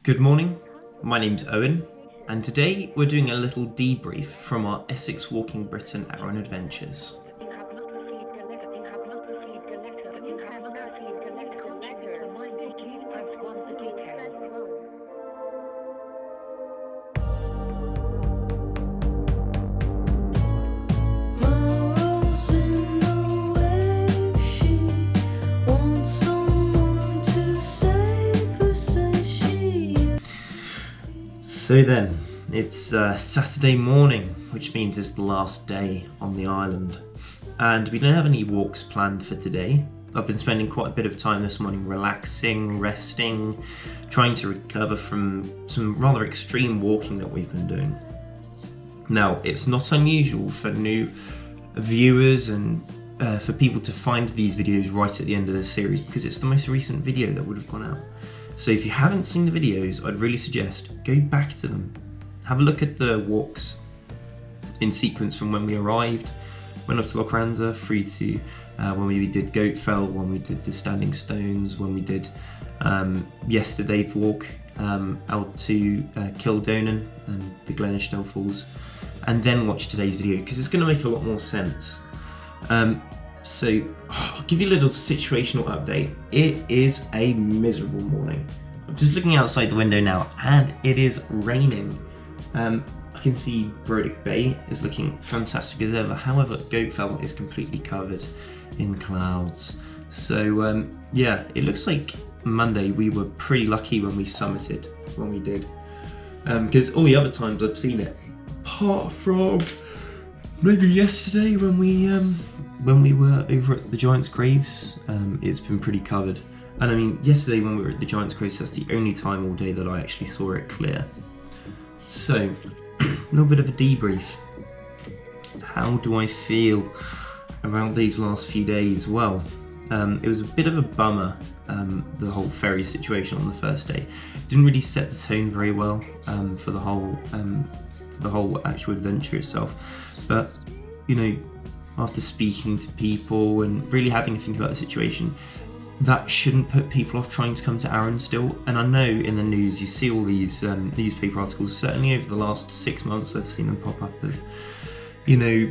Good morning, my name's Owen, and today we're doing a little debrief from our Essex Walking Britain Arran Adventures. So then, it's Saturday morning, which means it's the last day on the island. And we don't have any walks planned for today. I've been spending quite a bit of time this morning relaxing, resting, trying to recover from some rather extreme walking that we've been doing. Now, it's not unusual for new viewers and for people to find these videos right at the end of the series because it's the most recent video that would have gone out. So if you haven't seen the videos, I'd really suggest go back to them. Have a look at the walks in sequence from when we arrived, went up to Loch Ranza, through to when we did Goatfell, when we did the Standing Stones, when we did yesterday's walk out to Kildonan and the Glenishdale Falls, and then watch today's video because it's going to make a lot more sense. So I'll give you a little situational update. It is a miserable morning. I'm just looking outside the window now and it is raining. I can see Brodick Bay is looking fantastic as ever. However, Goatfell is completely covered in clouds. So yeah, it looks like Monday we were pretty lucky when we summited, when we did. Because all the other times I've seen it, apart from maybe yesterday when we were over at the Giant's Graves, it's been pretty covered. And I mean, yesterday when we were at the Giant's Graves, that's the only time all day that I actually saw it clear. So, a little bit of a debrief. How do I feel around these last few days? Well, it was a bit of a bummer, the whole ferry situation on the first day. It didn't really set the tone very well for the whole actual adventure itself. But, you know, after speaking to people and really having to think about the situation, that shouldn't put people off trying to come to Arran still. And I know in the news you see all these newspaper articles, certainly over the last 6 months I've seen them pop up of, you know,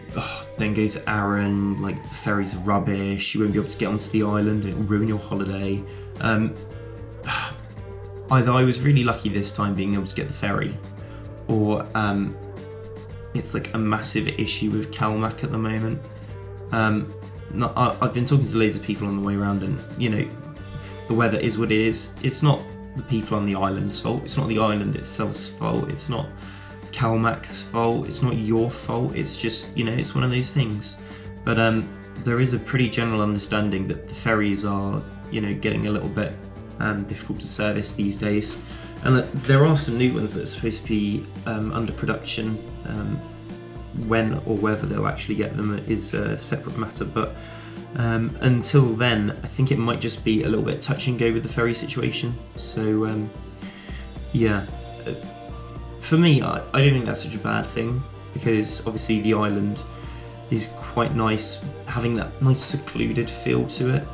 don't go to Arran, like the ferries are rubbish, you won't be able to get onto the island, it'll ruin your holiday. Either I was really lucky this time being able to get the ferry, or it's like a massive issue with Calmac at the moment. I've been talking to loads of people on the way around, and you know, the weather is what it is. It's not the people on the island's fault, it's not the island itself's fault, it's not Calmac's fault, it's not your fault, it's just, you know, it's one of those things. But there is a pretty general understanding that the ferries are, you know, getting a little bit difficult to service these days, and that there are some new ones that are supposed to be under production. When or whether they'll actually get them is a separate matter, but until then I think it might just be a little bit touch and go with the ferry situation. So yeah, for me I don't think that's such a bad thing, because obviously the island is quite nice, having that nice secluded feel to it.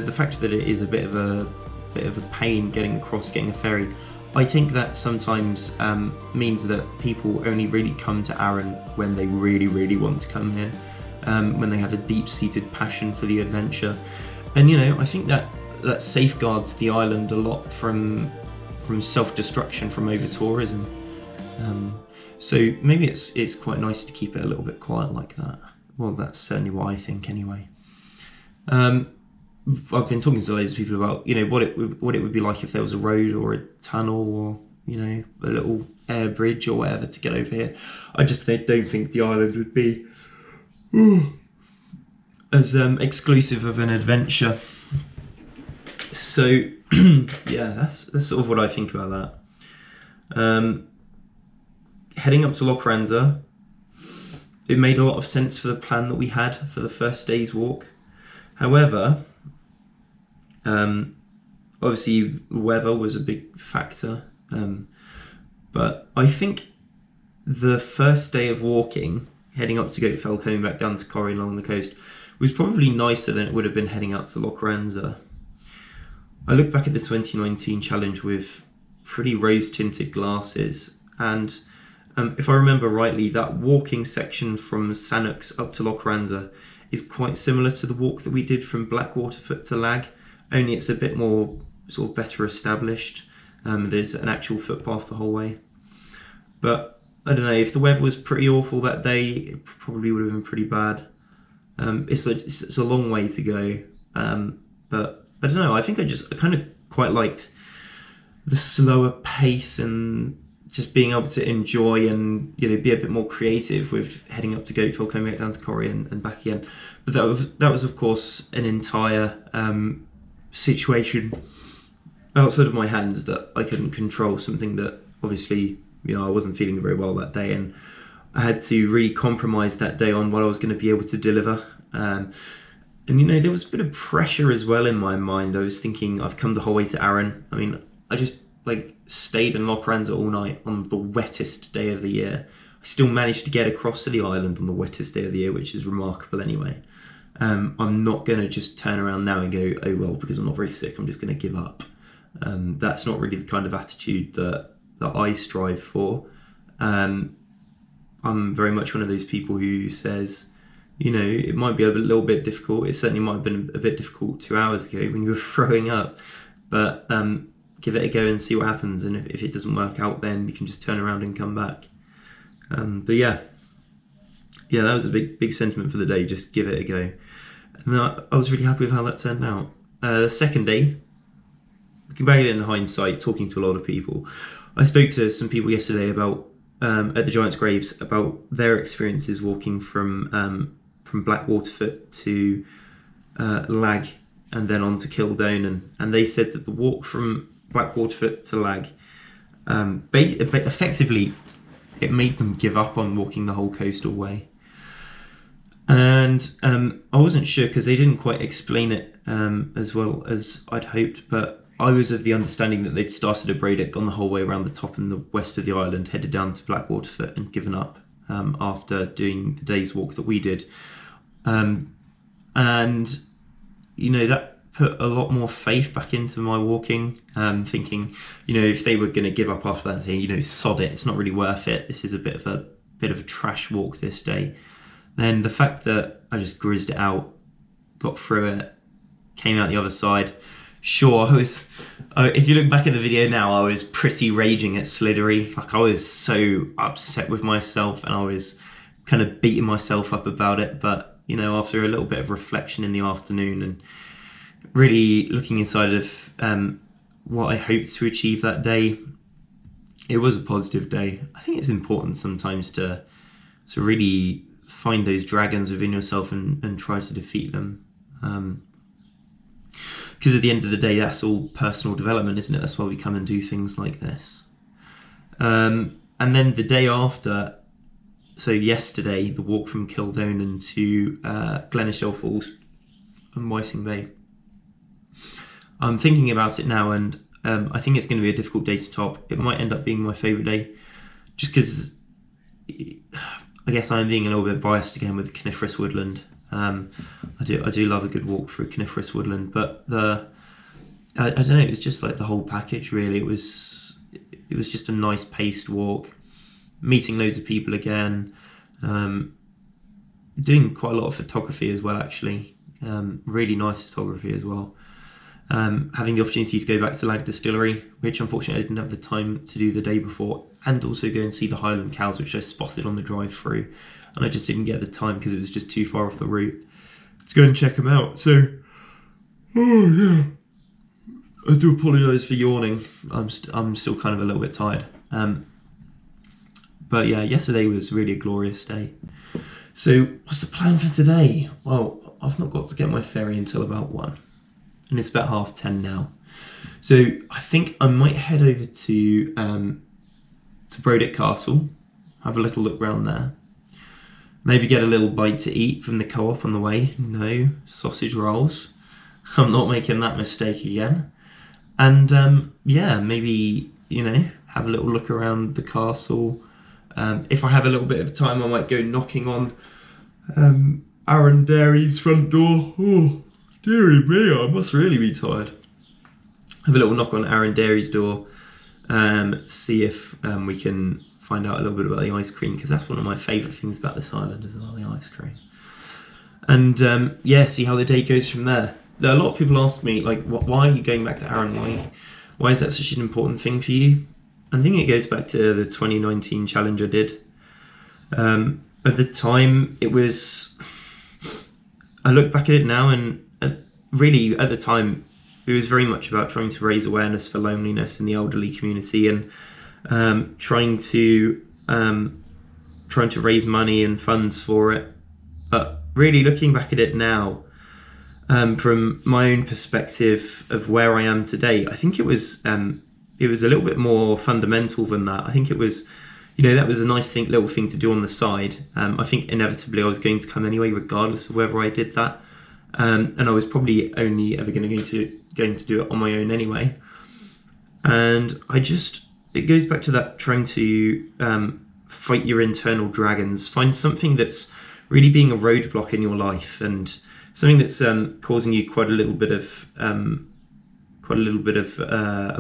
The fact that it is a bit of a pain getting across, getting a ferry, I think that sometimes means that people only really come to Arran when they really want to come here, when they have a deep-seated passion for the adventure. And you know, I think that safeguards the island a lot from self-destruction from over-tourism. So maybe it's quite nice to keep it a little bit quiet like that. Well, that's certainly what I think anyway. I've been talking to loads of people about, you know, what it would be like if there was a road or a tunnel or, you know, a little air bridge or whatever to get over here. I just don't think the island would be as exclusive of an adventure. So yeah, that's sort of what I think about that. Heading up to Loch Ranza, it made a lot of sense for the plan that we had for the first day's walk. However, obviously the weather was a big factor, but I think the first day of walking, heading up to Goatfell, coming back down to Corrie along the coast, was probably nicer than it would have been heading out to Loch Ranza. I look back at the 2019 challenge with pretty rose-tinted glasses, and if I remember rightly, that walking section from Sannox up to Lochranza is quite similar to the walk that we did from Blackwaterfoot to Lag, only it's a bit more sort of better established. There's an actual footpath the whole way. But I don't know, if the weather was pretty awful that day, it probably would have been pretty bad. It's a long way to go, but I don't know, I think I kind of quite liked the slower pace and just being able to enjoy and, you know, be a bit more creative with heading up to Goatfield, coming back down to Corrie and back again. But that was of course an entire situation outside of my hands that I couldn't control, something that obviously, you know, I wasn't feeling very well that day, and I had to really compromise that day on what I was going to be able to deliver. And you know, there was a bit of pressure as well in my mind. I was thinking, I've come the whole way to Arran. I mean, I just stayed in Lochranza all night on the wettest day of the year. I still managed to get across to the island on the wettest day of the year, which is remarkable anyway. I'm not going to just turn around now and go, oh well, because I'm not very sick, I'm just going to give up. That's not really the kind of attitude that I strive for. I'm very much one of those people who says, you know, it might be a little bit difficult. It certainly might have been a bit difficult 2 hours ago when you were throwing up, but give it a go and see what happens. And if it doesn't work out, then you can just turn around and come back. But yeah, that was a big sentiment for the day. Just give it a go. And I was really happy with how that turned out. The second day, looking back at it in hindsight, talking to a lot of people, I spoke to some people yesterday about at the Giant's Graves about their experiences walking from Blackwaterfoot to Lag and then on to Kildonan, and they said that the walk from Blackwaterfoot to Lag effectively it made them give up on walking the whole coastal way. And I wasn't sure because they didn't quite explain it as well as I'd hoped, but I was of the understanding that they'd started at Brodick, gone the whole way around the top and the west of the island, headed down to Blackwaterfoot and given up after doing the day's walk that we did. And, you know, that put a lot more faith back into my walking, thinking, you know, if they were going to give up after that, saying, you know, sod it, it's not really worth it, this is a bit of a trash walk this day, then the fact that I just grizzed it out, got through it, came out the other side. Sure, if you look back at the video now, I was pretty raging at Slidery. Like, I was so upset with myself and I was kind of beating myself up about it. But, you know, after a little bit of reflection in the afternoon and really looking inside of what I hoped to achieve that day, it was a positive day. I think it's important sometimes to really find those dragons within yourself and try to defeat them. Because at the end of the day, that's all personal development, isn't it? That's why we come and do things like this. And then the day after, so yesterday, the walk from Kildonan to Glenishell Falls and Whiting Bay. I'm thinking about it now, and I think it's going to be a difficult day to top. It might end up being my favourite day, just because I guess I'm being a little bit biased again with the coniferous woodland. I do love a good walk through coniferous woodland, but I don't know, it was just like the whole package really. It was just a nice paced walk, meeting loads of people again, doing quite a lot of photography as well actually, really nice photography as well. Having the opportunity to go back to Lag Distillery, which unfortunately I didn't have the time to do the day before, and also go and see the Highland cows, which I spotted on the drive through, and I just didn't get the time because it was just too far off the route to go and check them out. So, oh yeah, I do apologise for yawning. I'm still kind of a little bit tired. But yeah, yesterday was really a glorious day. So what's the plan for today? Well, I've not got to get my ferry until about 1. And it's about 10:30 now. So I think I might head over to Brodick Castle, have a little look round there. Maybe get a little bite to eat from the co-op on the way. No, sausage rolls. I'm not making that mistake again. And yeah, maybe, you know, have a little look around the castle. If I have a little bit of time, I might go knocking on Arran Dairy's front door. Oh, dearie me, I must really be tired. Have a little knock on Arran Dairy's door see if we can find out a little bit about the ice cream, because that's one of my favourite things about this island as well, the ice cream. And see how the day goes from there. A lot of people ask me, like, why are you going back to Arran? Why is that such an important thing for you? I think it goes back to the 2019 challenge I did. At the time, I look back at it now, and really at the time, it was very much about trying to raise awareness for loneliness in the elderly community, and trying to raise money and funds for it. But really looking back at it now, from my own perspective of where I am today, I think it was a little bit more fundamental than that. I think it was, that was a nice little thing to do on the side. I think inevitably I was going to come anyway, regardless of whether I did that. And I was probably only ever going to do it on my own anyway. And it goes back to that, trying to fight your internal dragons, find something that's really being a roadblock in your life, and something that's causing you quite a little bit of a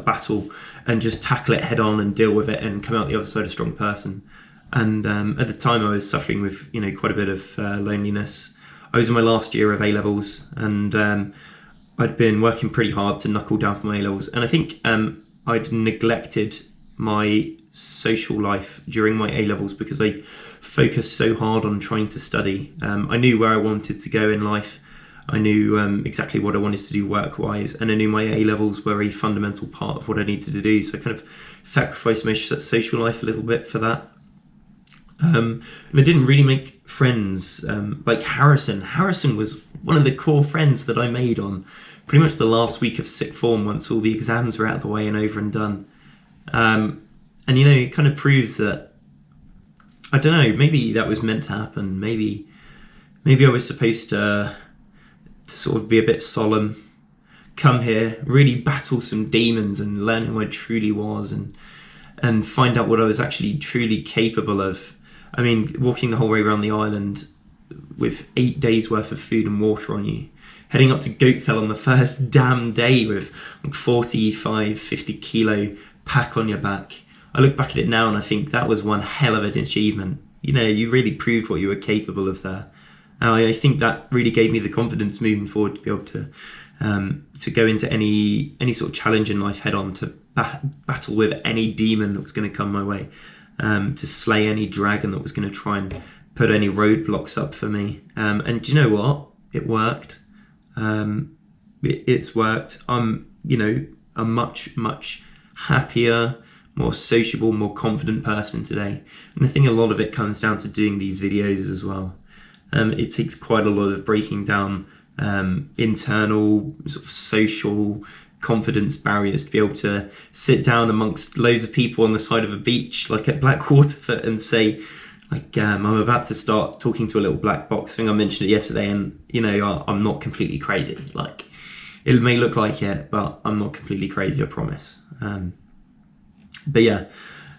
battle, and just tackle it head on and deal with it and come out the other side a strong person. And at the time I was suffering with quite a bit of loneliness. I was in my last year of A-levels, and I'd been working pretty hard to knuckle down for my A-levels, and I think I'd neglected my social life during my A-levels because I focused so hard on trying to study. I knew where I wanted to go in life. I knew exactly what I wanted to do work-wise, and I knew my A-levels were a fundamental part of what I needed to do, so I kind of sacrificed my social life a little bit for that. And I didn't really make friends like Harrison. Harrison was one of the core friends that I made on pretty much the last week of sixth form, once all the exams were out of the way and over and done. And it kind of proves that, I don't know, maybe that was meant to happen. Maybe I was supposed to sort of be a bit solemn, come here, really battle some demons and learn who I truly was, and find out what I was actually truly capable of. I mean, walking the whole way around the island with 8 days worth of food and water on you, heading up to Goatfell on the first damn day with like 45, 50 kilo pack on your back. I look back at it now and I think that was one hell of an achievement. You really proved what you were capable of there. I think that really gave me the confidence moving forward to be able to go into any sort of challenge in life head on, to battle with any demon that was going to come my way, to slay any dragon that was going to try and put any roadblocks up for me. And do you know what? It worked. It's worked. I'm a much, much happier, more sociable, more confident person today. And I think a lot of it comes down to doing these videos as well. It takes quite a lot of breaking down internal sort of social confidence barriers to be able to sit down amongst loads of people on the side of a beach, like at Blackwaterfoot, and say, like, I'm about to start talking to a little black box. I think I mentioned it yesterday, and I'm not completely crazy. Like, it may look like it, but I'm not completely crazy, I promise. But yeah,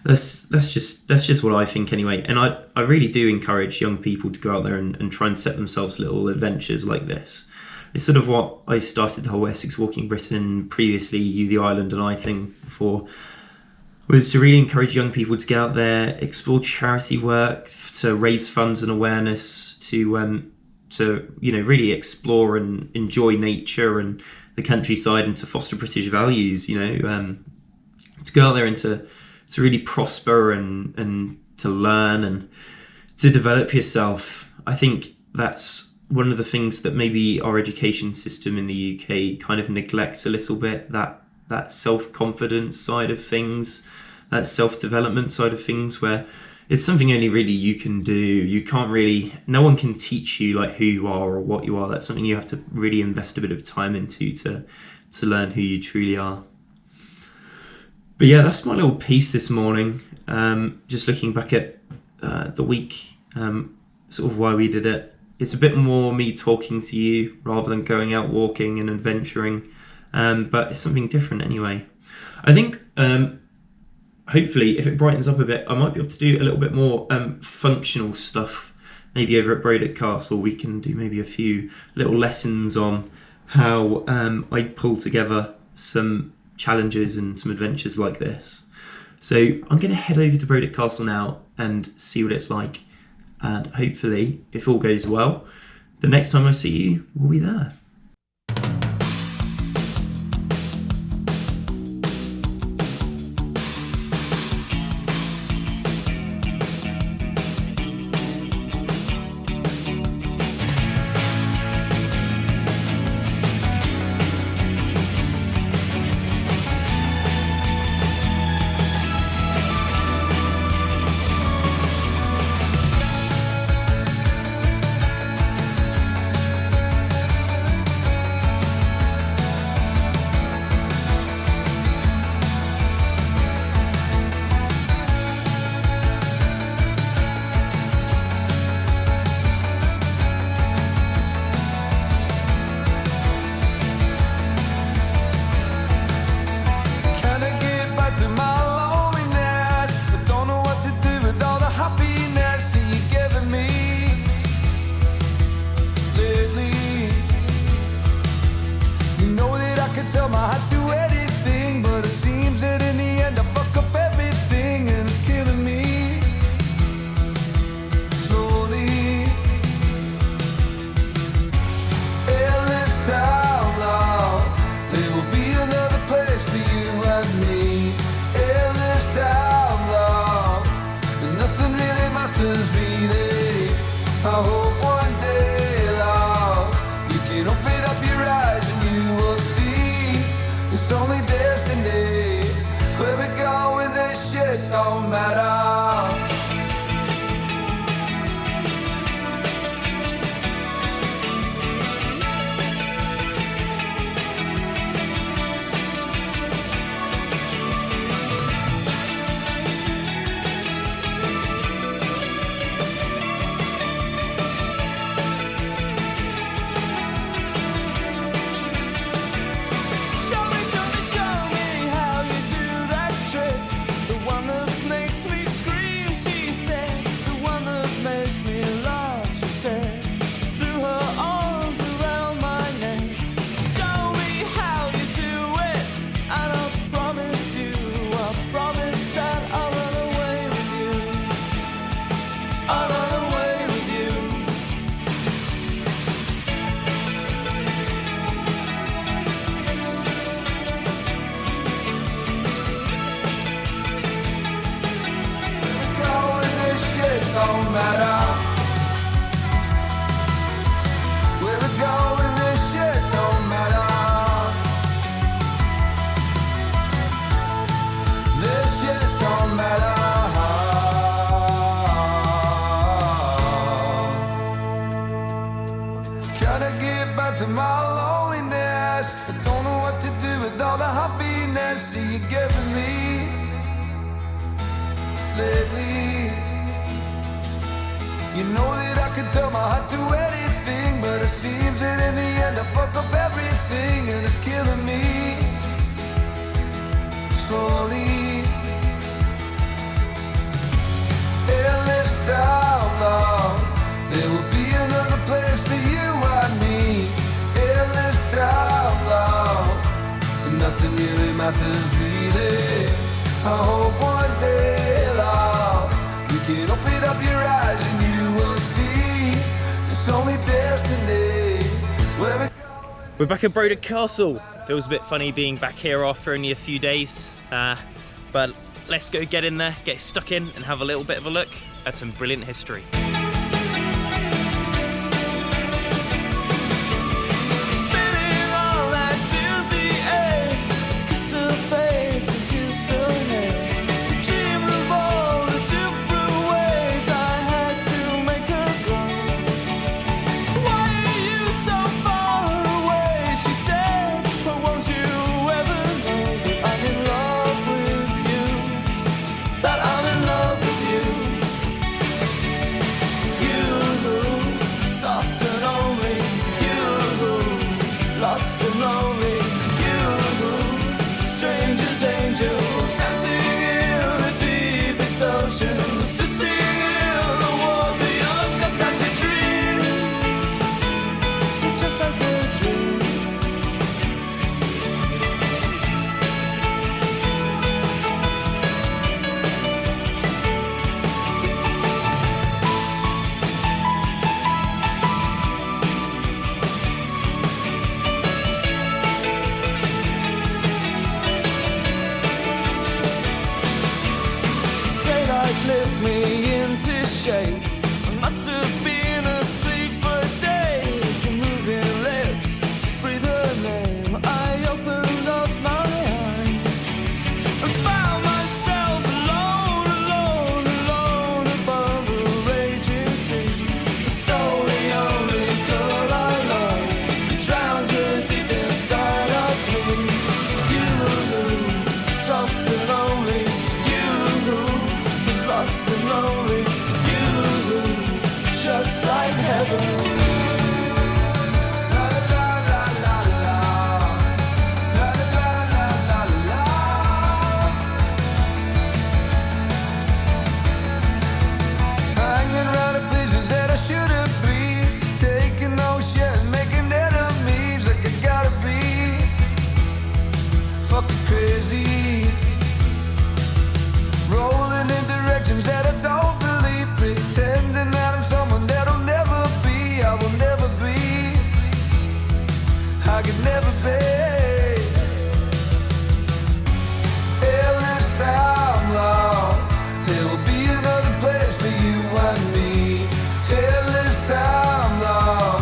that's just what I think anyway. And I really do encourage young people to go out there and try and set themselves little adventures like this. It's sort of what I started the whole Essex Walking Britain, previously You the Island and I thing for, was to really encourage young people to get out there, explore charity work, to raise funds and awareness, to really explore and enjoy nature and the countryside, and to foster British values, to go out there and to really prosper and to learn and to develop yourself. I think that's one of the things that maybe our education system in the UK kind of neglects a little bit, that self-confidence side of things, that self-development side of things, where it's something only really you can do. You can't really, no one can teach you like who you are or what you are. That's something you have to really invest a bit of time into to learn who you truly are. But yeah, that's my little piece this morning. Just looking back at the week, sort of why we did it. It's a bit more me talking to you rather than going out walking and adventuring, but it's something different anyway. I think hopefully if it brightens up a bit, I might be able to do a little bit more functional stuff. Maybe over at Brodick Castle we can do maybe a few little lessons on how I pull together some challenges and some adventures like this. So I'm going to head over to Brodick Castle now and see what it's like. And hopefully, if all goes well, the next time I see you, we'll be there. Don't matter. Don't matter where we go in this shit, don't matter. This shit don't matter. Trying to get back to my loneliness. I don't know what to do with all the happiness that you're giving me lately. You know that I could tell my heart to anything, but it seems that in the end I fuck up everything, and it's killing me slowly. In this town, love, there will be another place for you and me. In this town, love, nothing really matters really. I hope one day, love, you can open up your eyes and you will see it's only destiny. We're back at Brodick Castle. Feels a bit funny being back here after only a few days, but let's go get in there, get stuck in and have a little bit of a look at some brilliant history. Angels dancing in the deepest oceans, twisting in the water. You're just like a dream, you're just like a dream. lift me into shape. I must have been asleep for days. Your moving lips to breathe her name. I opened up my eyes and found myself alone, alone, alone above a raging sea. I stole the only girl I loved, drowned her deep inside of me. You, soft and lonely, you, lost and lonely, you, just like heaven. Hanging around the places that I shouldn't be, taking no shit, making enemies like I gotta be. Fucking crazy, rolling in directions that I don't believe, pretending that I'm someone that'll never be. I will never be, I could never be. Endless time, love, there will be another place for you and me. Endless time, love,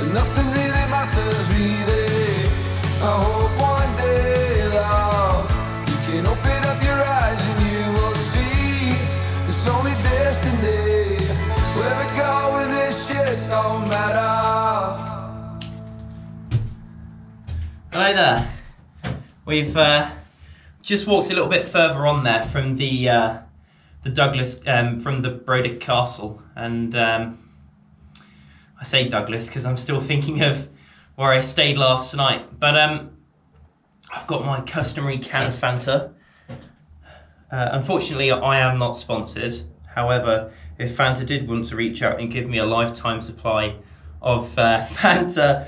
and nothing really matters really. I hope one day, love, you can open up your eyes and you will see it's only destiny. Where we go in this shit don't matter. Hello there. We've just walked a little bit further on there from the Douglas, from the Brodick castle, and I say Douglas because I'm still thinking of where I stayed last night. But I've got my customary can of Fanta. Unfortunately, I am not sponsored. However, if Fanta did want to reach out and give me a lifetime supply of Fanta,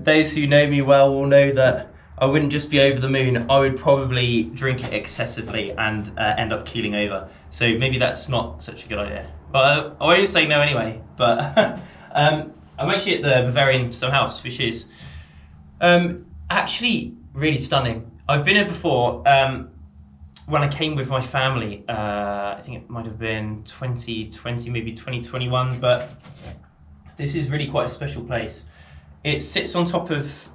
those who know me well will know that I wouldn't just be over the moon. I would probably drink it excessively and end up keeling over. So maybe that's not such a good idea. But I always say no anyway. But I'm actually at the Bavarian Summer House, which is actually really stunning. I've been here before. When I came with my family, I think it might have been 2020, maybe 2021, but this is really quite a special place. It sits on top of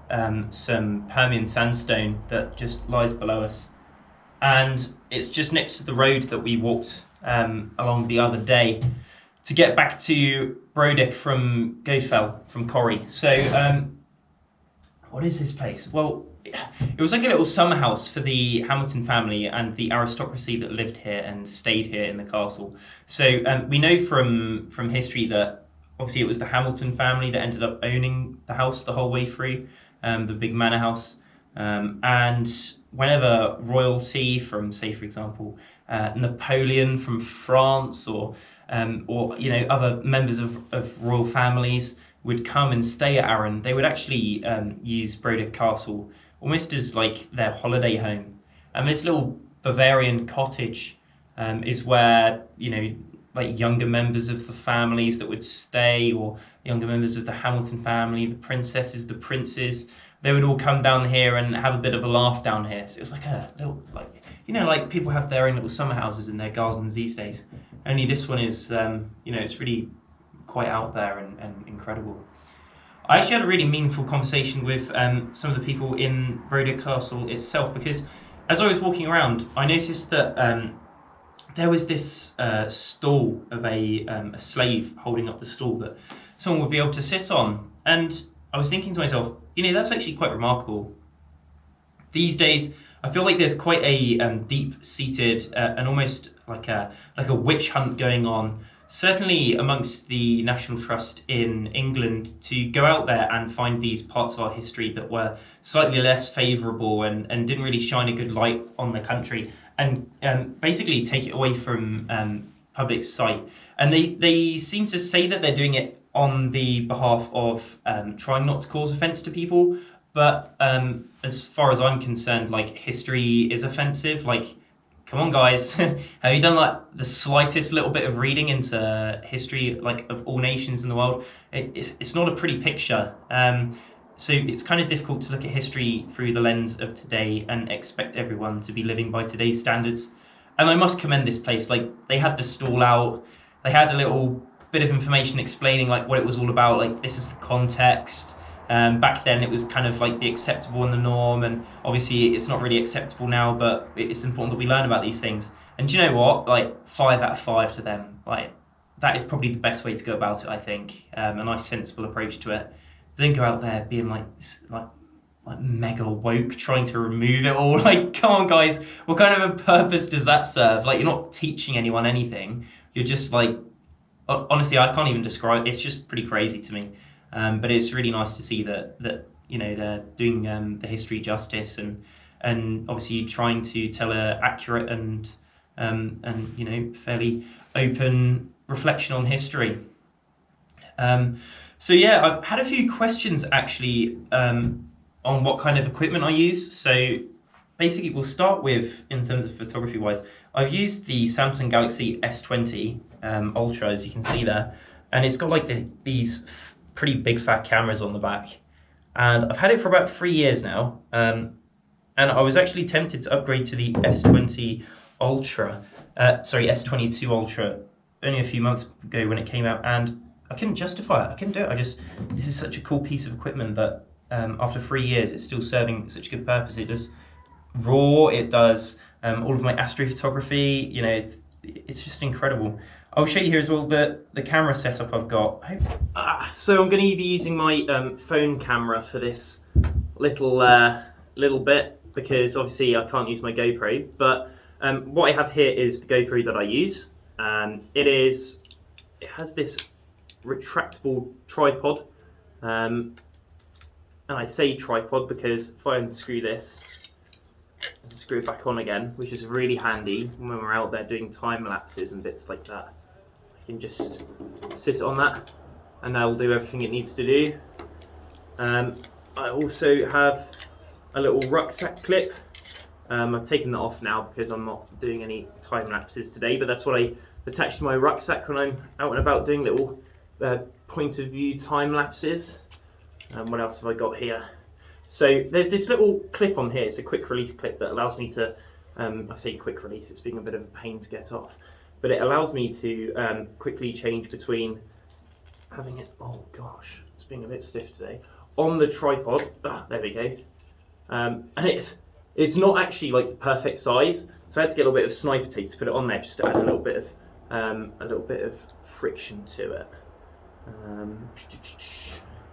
some Permian sandstone that just lies below us, and it's just next to the road that we walked along the other day to get back to Brodick from Gofell, from Corrie. So what is this place? Well, it was like a little summer house for the Hamilton family and the aristocracy that lived here and stayed here in the castle. So we know from history that obviously it was the Hamilton family that ended up owning the house the whole way through, the big manor house. And whenever royalty from, say for example, Napoleon from France, or you know, other members of royal families would come and stay at Arran, they would actually use Brodick Castle almost as like their holiday home. And this little Bavarian cottage is where, you know, like younger members of the families that would stay, or younger members of the Hamilton family, the princesses, the princes, they would all come down here and have a bit of a laugh down here. So it was like a little, like, you know, like people have their own little summer houses in their gardens these days. Only this one is, you know, it's really quite out there and incredible. I actually had a really meaningful conversation with some of the people in Brodick Castle itself, because as I was walking around, I noticed that there was this stall of a slave holding up the stall that someone would be able to sit on. And I was thinking to myself, you know, that's actually quite remarkable. These days, I feel like there's quite a deep-seated and almost like a witch hunt going on, certainly amongst the National Trust in England, to go out there and find these parts of our history that were slightly less favourable and didn't really shine a good light on the country, and basically take it away from public sight. And they seem to say that they're doing it on the behalf of trying not to cause offence to people. But as far as I'm concerned, like, history is offensive. Like, come on, guys, have you done like the slightest little bit of reading into history, like, of all nations in the world? It's not a pretty picture. So it's kind of difficult to look at history through the lens of today and expect everyone to be living by today's standards. And I must commend this place. Like, they had the stall out, they had a little bit of information explaining like what it was all about. Like, this is the context. Back then it was kind of like the acceptable and the norm, and obviously it's not really acceptable now, but it's important that we learn about these things. And do you know what? Like, 5 out of 5 to them. Like, that is probably the best way to go about it, I think. A nice sensible approach to it. Don't go out there being like mega woke, trying to remove it all. Like, come on guys, what kind of a purpose does that serve? Like, you're not teaching anyone anything. You're just like, honestly, I can't even describe. It's just pretty crazy to me. But it's really nice to see that you know, they're doing the history justice, and obviously trying to tell a accurate and you know, fairly open reflection on history. So yeah, I've had a few questions actually on what kind of equipment I use. So basically, we'll start with, in terms of photography wise, I've used the Samsung Galaxy S20 Ultra, as you can see there, and it's got like these pretty big fat cameras on the back, and I've had it for about 3 years now, and I was actually tempted to upgrade to the S20 Ultra, S22 Ultra only a few months ago when it came out, and I couldn't justify it. I couldn't do it. This is such a cool piece of equipment that after 3 years it's still serving such a good purpose. It does RAW, it does all of my astrophotography, you know, it's just incredible. I'll show you here as well the camera setup I've got. So I'm going to be using my phone camera for this little bit, because obviously I can't use my GoPro, but what I have here is the GoPro that I use. It has this retractable tripod, and I say tripod because if I unscrew this and screw it back on again, which is really handy when we're out there doing time lapses and bits like that, I can just sit on that and that will do everything it needs to do. I also have a little rucksack clip. I've taken that off now because I'm not doing any time lapses today, but that's what I attach to my rucksack when I'm out and about doing little point of view time lapses. What else have I got here? So there's this little clip on here. It's a quick release clip that allows me to, I say quick release, it's being a bit of a pain to get off, but it allows me to quickly change between having it, oh gosh, it's being a bit stiff today, on the tripod. There we go. And it's not actually like the perfect size, so I had to get a little bit of sniper tape to put it on there just to add a little bit of friction to it.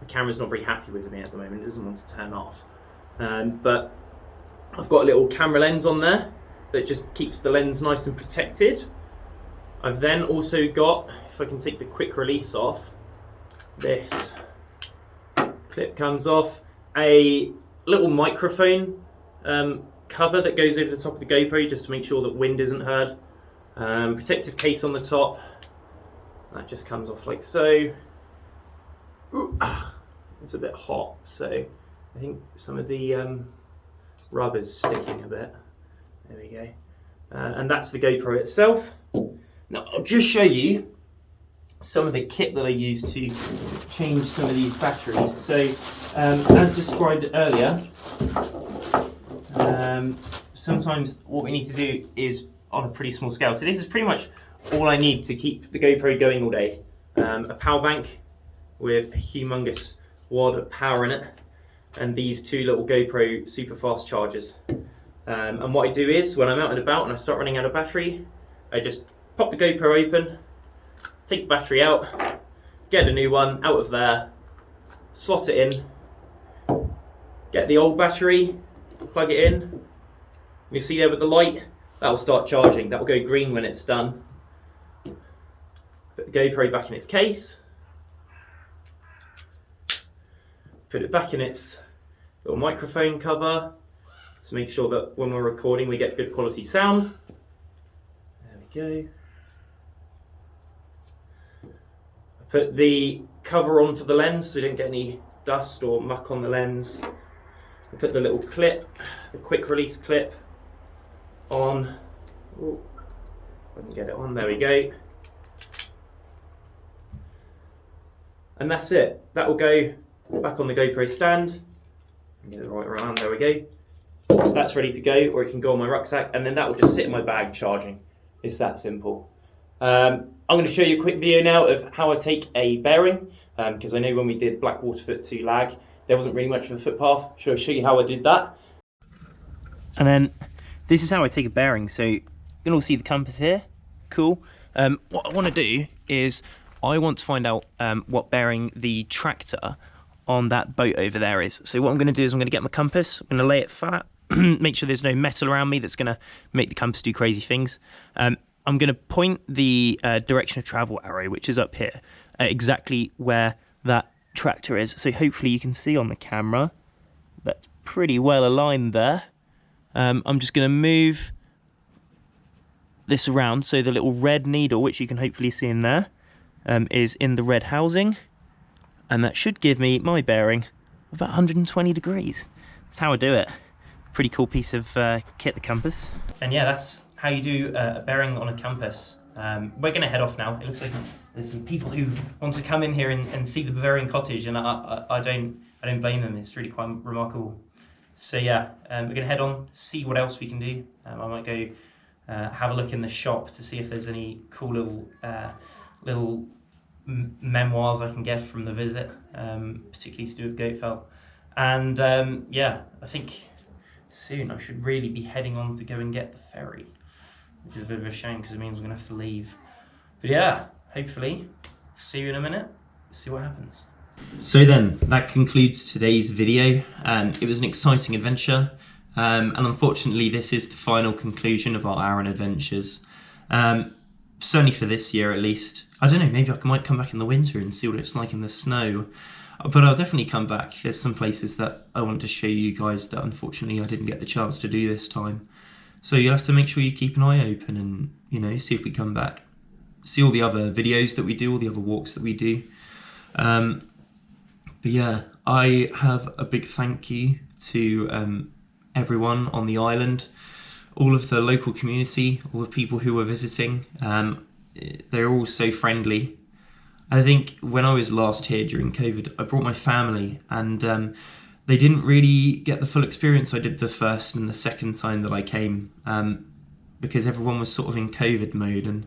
The camera's not very happy with me at the moment, it doesn't want to turn off. But I've got a little camera lens on there that just keeps the lens nice and protected. I've then also got, if I can take the quick release off, this clip comes off, a little microphone cover that goes over the top of the GoPro just to make sure that wind isn't heard. Protective case on the top, that just comes off like so. Ooh, it's a bit hot, so I think some of the rubber's sticking a bit. There we go. And that's the GoPro itself. Now I'll just show you some of the kit that I use to change some of these batteries. So as described earlier, sometimes what we need to do is on a pretty small scale. So this is pretty much all I need to keep the GoPro going all day. A power bank with a humongous wad of power in it, and these two little GoPro super fast chargers. And what I do is, when I'm out and about and I start running out of battery, I just pop the GoPro open, take the battery out, get a new one out of there, slot it in, get the old battery, plug it in. You see there with the light, that will start charging. That will go green when it's done. Put the GoPro back in its case, put it back in its little microphone cover to make sure that when we're recording we get good quality sound. There we go. I put the cover on for the lens so we don't get any dust or muck on the lens. I put the little clip, the quick release clip on. Ooh, I can get it on, there we go. And that's it. That will go back on the GoPro stand. Get it right around, there we go. That's ready to go, or it can go on my rucksack, and then that will just sit in my bag charging. It's that simple. I'm going to show you a quick video now of how I take a bearing, because I know when we did Blackwaterfoot to Lag, there wasn't really much of a footpath. So I'll show you how I did that. And then this is how I take a bearing. So you can all see the compass here. Cool. What I want to do is I want to find out what bearing the tractor on that boat over there is. So what I'm going to do is I'm going to get my compass, I'm going to lay it flat, make sure there's no metal around me that's going to make the compass do crazy things. I'm going to point the direction of travel arrow, which is up here, exactly where that tractor is. So hopefully you can see on the camera that's pretty well aligned there. I'm just going to move this around so the little red needle, which you can hopefully see in there, is in the red housing, and that should give me my bearing of about 120 degrees. That's how I do it. Pretty cool piece of kit, the compass. And yeah, that's how you do a bearing on a compass. We're going to head off now. It looks like there's some people who want to come in here and see the Bavarian cottage, and I don't blame them. It's really quite remarkable. So yeah, we're going to head on, see what else we can do. I might go have a look in the shop to see if there's any cool little memoirs I can get from the visit, particularly to do with goat fell. And yeah, I think soon I should really be heading on to go and get the ferry, which is a bit of a shame because it means I'm going to have to leave. But yeah, hopefully, see you in a minute, see what happens. So then, that concludes today's video. It was an exciting adventure, and unfortunately this is the final conclusion of our Arran Adventures. Certainly for this year at least. I don't know, maybe I might come back in the winter and see what it's like in the snow. But I'll definitely come back. There's some places that I want to show you guys that unfortunately I didn't get the chance to do this time. So you'll have to make sure you keep an eye open and, you know, see if we come back. See all the other videos that we do, all the other walks that we do. But yeah, I have a big thank you to everyone on the island, all of the local community, all the people who were visiting. They're all so friendly. I think when I was last here during COVID, I brought my family, and they didn't really get the full experience I did the first and the second time that I came, because everyone was sort of in COVID mode, and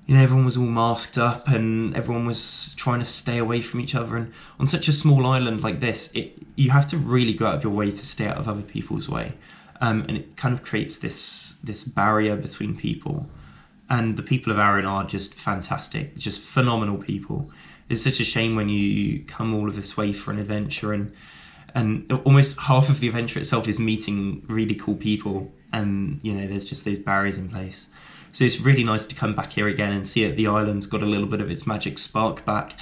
you know, everyone was all masked up and everyone was trying to stay away from each other. And on such a small island like this, you have to really go out of your way to stay out of other people's way. And it kind of creates this barrier between people. And the people of Arran are just fantastic, just phenomenal people. It's such a shame when you come all of this way for an adventure, and almost half of the adventure itself is meeting really cool people, and you know, there's just those barriers in place. So it's really nice to come back here again and see that the island's got a little bit of its magic spark back.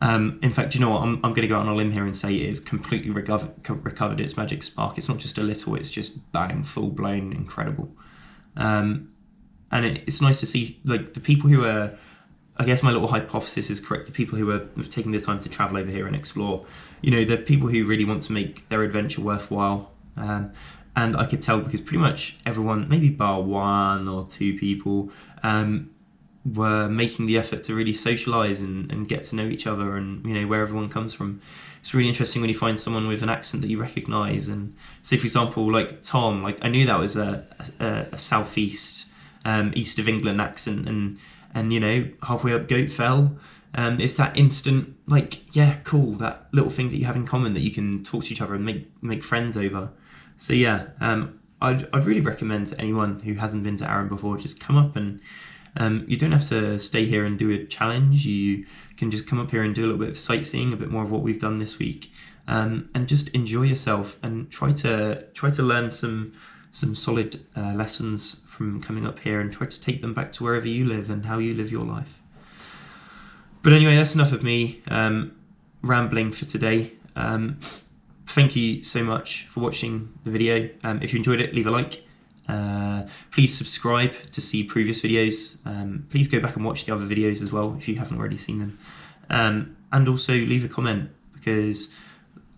In fact, you know what, I'm going to go out on a limb here and say it has completely recovered its magic spark. It's not just a little, it's just bang, full blown, incredible. And it's nice to see, like, the people who are, I guess my little hypothesis is correct, the people who are taking the time to travel over here and explore, you know, the people who really want to make their adventure worthwhile. And I could tell because pretty much everyone, maybe bar one or two people, were making the effort to really socialise and get to know each other, and you know, where everyone comes from. It's really interesting when you find someone with an accent that you recognise. And say, for example, like Tom, like I knew that was a southeast, east of England accent, and you know, halfway up Goat Fell, it's that instant, like, yeah, cool, that little thing that you have in common that you can talk to each other and make friends over. So yeah, I'd really recommend to anyone who hasn't been to Arran before, just come up, and you don't have to stay here and do a challenge. You can just come up here and do a little bit of sightseeing, a bit more of what we've done this week, and just enjoy yourself and try to learn some solid lessons from coming up here, and try to take them back to wherever you live and how you live your life. But anyway, that's enough of me rambling for today. Thank you so much for watching the video. If you enjoyed it, leave a like. Please subscribe to see previous videos. Please go back and watch the other videos as well if you haven't already seen them. And also leave a comment, because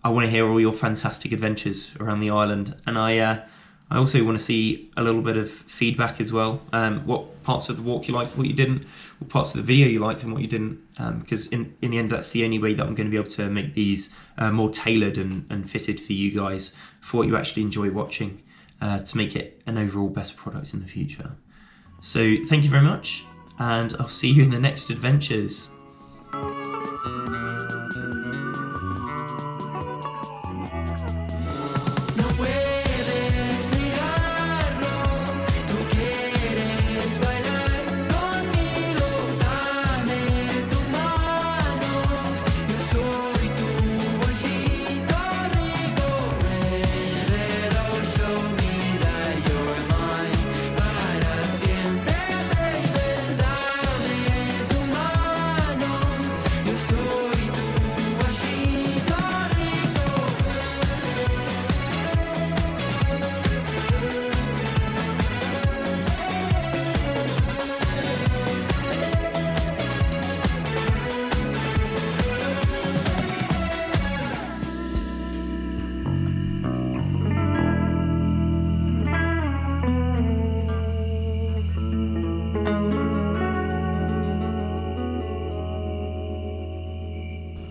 I want to hear all your fantastic adventures around the island. And I also want to see a little bit of feedback as well. What parts of the walk you liked, what you didn't, what parts of the video you liked and what you didn't. Because in the end, that's the only way that I'm going to be able to make these more tailored and fitted for you guys, for what you actually enjoy watching. to make it an overall better product in the future. So thank you very much, and I'll see you in the next adventures.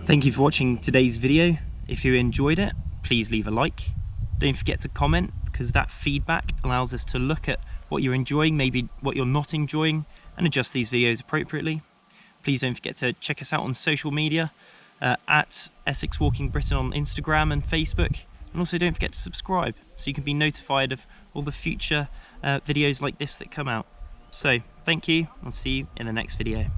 Thank you for watching today's video. If you enjoyed it, please leave a like. Don't forget to comment, because that feedback allows us to look at what you're enjoying, maybe what you're not enjoying, and adjust these videos appropriately. Please don't forget to check us out on social media at Essex Walking Britain on Instagram and Facebook. And also don't forget to subscribe so you can be notified of all the future videos like this that come out. So thank you, I'll see you in the next video.